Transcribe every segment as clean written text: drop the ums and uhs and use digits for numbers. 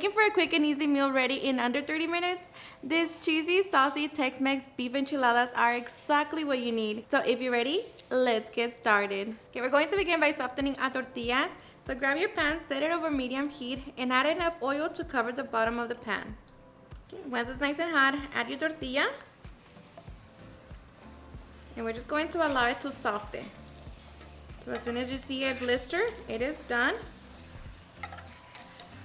looking for a quick and easy meal ready in under 30 minutes? These cheesy, saucy Tex-Mex beef enchiladas are exactly what you need. So if you're ready, let's get started. Okay, we're going to begin by softening our tortillas. So grab your pan, set it over medium heat, and add enough oil to cover the bottom of the pan. Okay, once it's nice and hot, add your tortilla. And we're just going to allow it to soften. So as soon as you see it blister, it is done.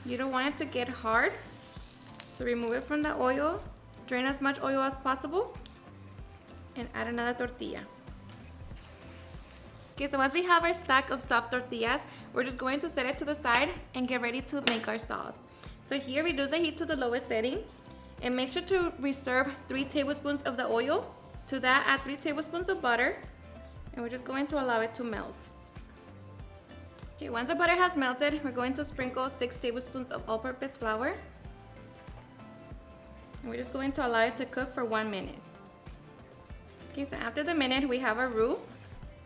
You don't want it to get hard. So remove it from the oil, drain as much oil as possible, and add another tortilla. Okay, so once we have our stack of soft tortillas, we're just going to set it to the side and get ready to make our sauce. So here, reduce the heat to the lowest setting and make sure to reserve 3 tablespoons of the oil. To that, add 3 tablespoons of butter, and we're just going to allow it to melt. Okay, once the butter has melted, we're going to sprinkle 6 tablespoons of all-purpose flour. And we're just going to allow it to cook for 1 minute. Okay, so after the minute, we have our roux.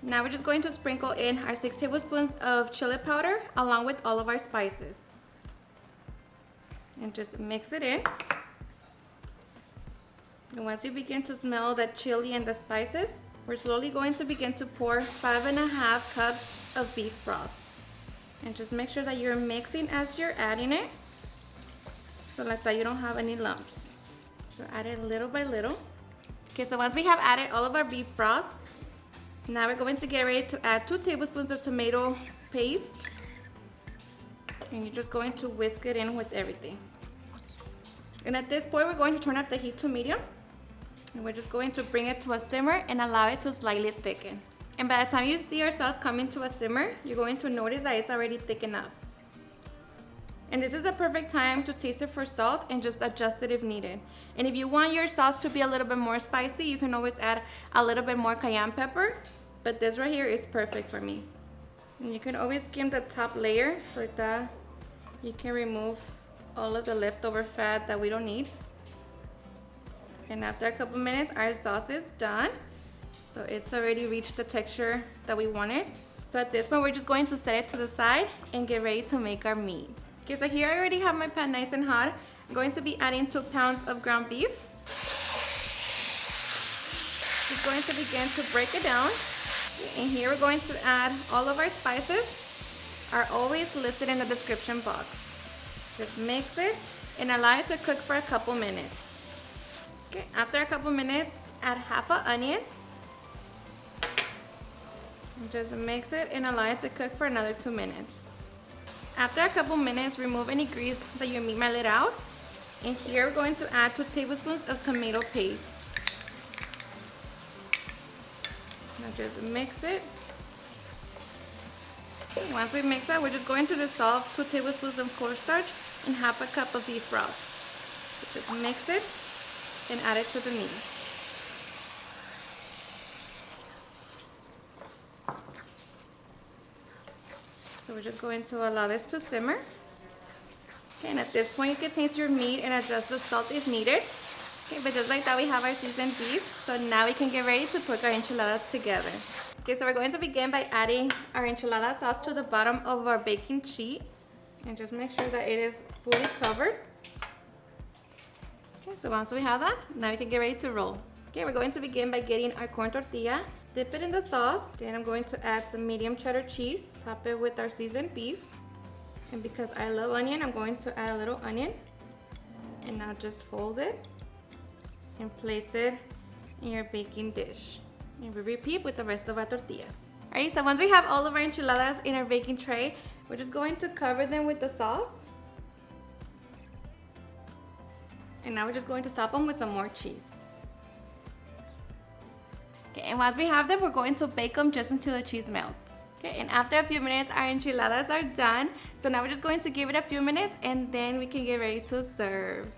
Now we're just going to sprinkle in our 6 tablespoons of chili powder along with all of our spices. And just mix it in. And once you begin to smell the chili and the spices, we're slowly going to begin to pour 5.5 cups of beef broth. And just make sure that you're mixing as you're adding it, so like that you don't have any lumps. So add it little by little. Okay, so once we have added all of our beef broth, now we're going to get ready to add 2 tablespoons of tomato paste. And you're just going to whisk it in with everything. And at this point, we're going to turn up the heat to medium. And we're just going to bring it to a simmer and allow it to slightly thicken. And by the time you see our sauce coming to a simmer, you're going to notice that it's already thickened up. And this is the perfect time to taste it for salt and just adjust it if needed. And if you want your sauce to be a little bit more spicy, you can always add a little bit more cayenne pepper. But this right here is perfect for me. And you can always skim the top layer so like that you can remove all of the leftover fat that we don't need. And after a couple minutes, our sauce is done. So it's already reached the texture that we wanted. So at this point, we're just going to set it to the side and get ready to make our meat. Okay, so here I already have my pan nice and hot. I'm going to be adding 2 pounds of ground beef. Just going to begin to break it down. And here we're going to add all of our spices. Are always listed in the description box. Just mix it and allow it to cook for a couple minutes. Okay, after a couple minutes, add half an onion. And just mix it and allow it to cook for another 2 minutes. After a couple minutes, remove any grease that your meat might let out. And here we're going to add 2 tablespoons of tomato paste. Now just mix it. Okay, once we mix it, we're just going to dissolve 2 tablespoons of cornstarch and half a cup of beef broth. So just mix it and add it to the meat. So we're just going to allow this to simmer. Okay, and at this point you can taste your meat and adjust the salt if needed. Okay, but just like that we have our seasoned beef. So now we can get ready to put our enchiladas together. Okay, so we're going to begin by adding our enchilada sauce to the bottom of our baking sheet. And just make sure that it is fully covered. Okay, so once we have that, now we can get ready to roll. Okay, we're going to begin by getting our corn tortilla. Dip it in the sauce. Then I'm going to add some medium cheddar cheese. Top it with our seasoned beef. And because I love onion, I'm going to add a little onion. And now just fold it and place it in your baking dish. And we repeat with the rest of our tortillas. Alright, so once we have all of our enchiladas in our baking tray, we're just going to cover them with the sauce. And now we're just going to top them with some more cheese. Okay, and once we have them, we're going to bake them just until the cheese melts. Okay, and after a few minutes, our enchiladas are done. So now we're just going to give it a few minutes and then we can get ready to serve.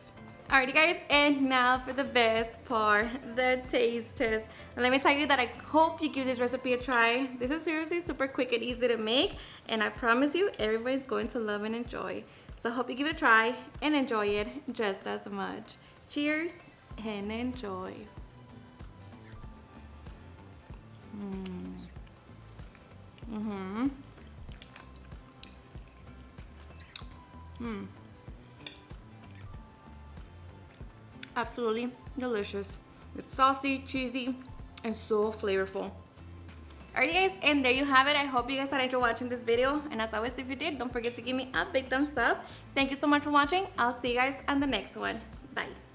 Alrighty guys, and now for the best part, the taste test. And let me tell you that I hope you give this recipe a try. This is seriously super quick and easy to make, and I promise you everybody's going to love and enjoy. So I hope you give it a try and enjoy it just as much. Cheers and enjoy. Absolutely delicious. It's saucy, cheesy, and so flavorful. Alright guys, and there you have it. I hope you guys had enjoyed watching this video. And as always, if you did, don't forget to give me a big thumbs up. Thank you so much for watching. I'll see you guys on the next one. Bye.